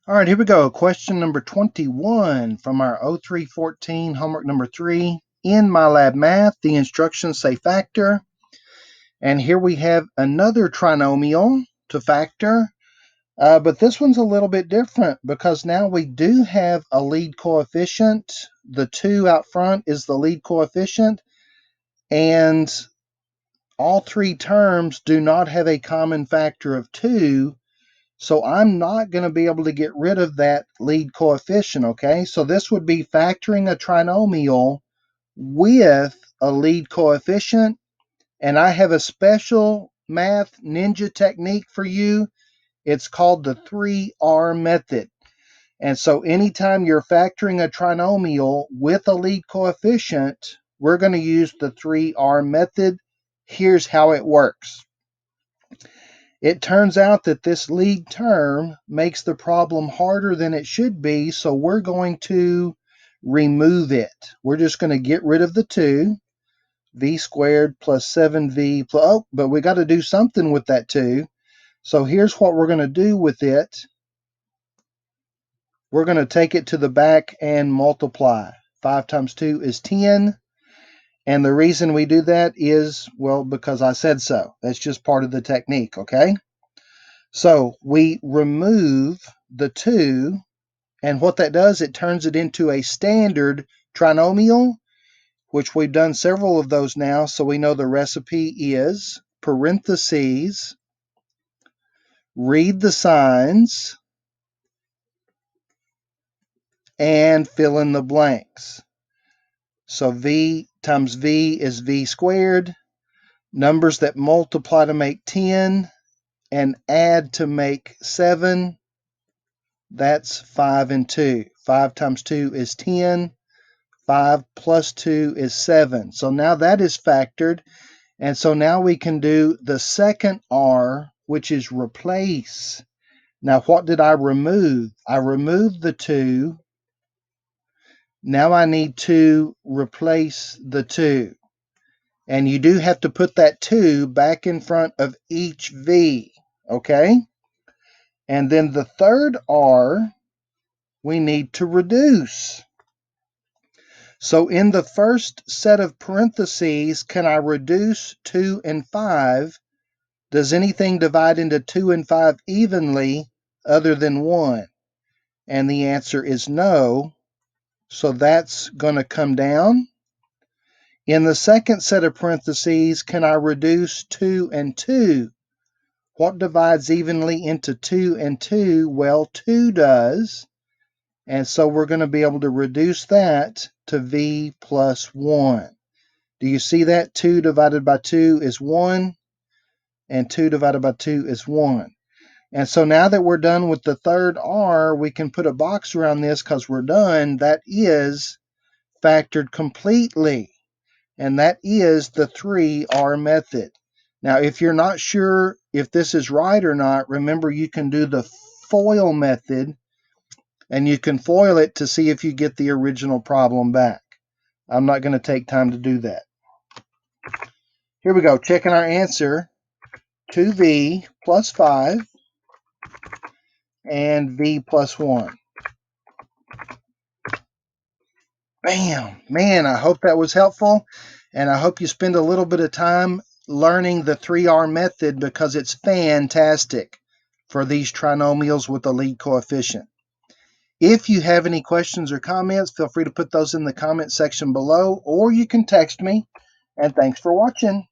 All right, here we go. Question number 21 from our 0314 homework number 3. In MyLab Math, the instructions say factor. And here we have another trinomial to factor. But this one's a little bit different because now we do have a lead coefficient. The 2 out front is the lead coefficient. And all three terms do not have a common factor of 2. So I'm not going to be able to get rid of that lead coefficient, okay? So this would be factoring a trinomial with a lead coefficient. And I have a special math ninja technique for you. It's called the 3R method. And so anytime you're factoring a trinomial with a lead coefficient, we're going to use the 3R method. Here's how it works. It turns out that this lead term makes the problem harder than it should be, so we're going to remove it. We're just going to get rid of the 2, v squared plus 7v plus, oh, but we got to do something with that 2. So here's what we're going to do with it. We're going to take it to the back and multiply. 5 times 2 is 10. And the reason we do that is, well, because I said so. That's just part of the technique, okay? So we remove the 2, and what that does, it turns it into a standard trinomial, which we've done several of those now, so we know the recipe is parentheses, read the signs, and fill in the blanks. So v times v is v squared, numbers that multiply to make 10 and add to make 7, that's 5 and 2. 5 times 2 is 10. 5 plus 2 is 7. So now that is factored. And so now we can do the second R, which is replace. Now, what did I remove? I removed the 2. Now I need to replace the 2. And you do have to put that 2 back in front of each V. Okay? And then the third R, we need to reduce. So in the first set of parentheses, can I reduce 2 and 5? Does anything divide into 2 and 5 evenly other than 1? And the answer is no. So that's going to come down. In the second set of parentheses, can I reduce 2 and 2? What divides evenly into 2 and 2? Well, 2 does. And so we're going to be able to reduce that to v plus 1. Do you see that? 2 divided by 2 is 1, and 2 divided by 2 is 1. And so now that we're done with the third R, we can put a box around this because we're done. That is factored completely, and that is the 3R method. Now, if you're not sure if this is right or not, remember you can do the FOIL method, and you can FOIL it to see if you get the original problem back. I'm not going to take time to do that. Here we go, checking our answer. 2v plus 5 and v plus 1. Bam! Man, I hope that was helpful, and I hope you spend a little bit of time learning the 3R method because it's fantastic for these trinomials with a lead coefficient. If you have any questions or comments, feel free to put those in the comment section below, or you can text me, and thanks for watching.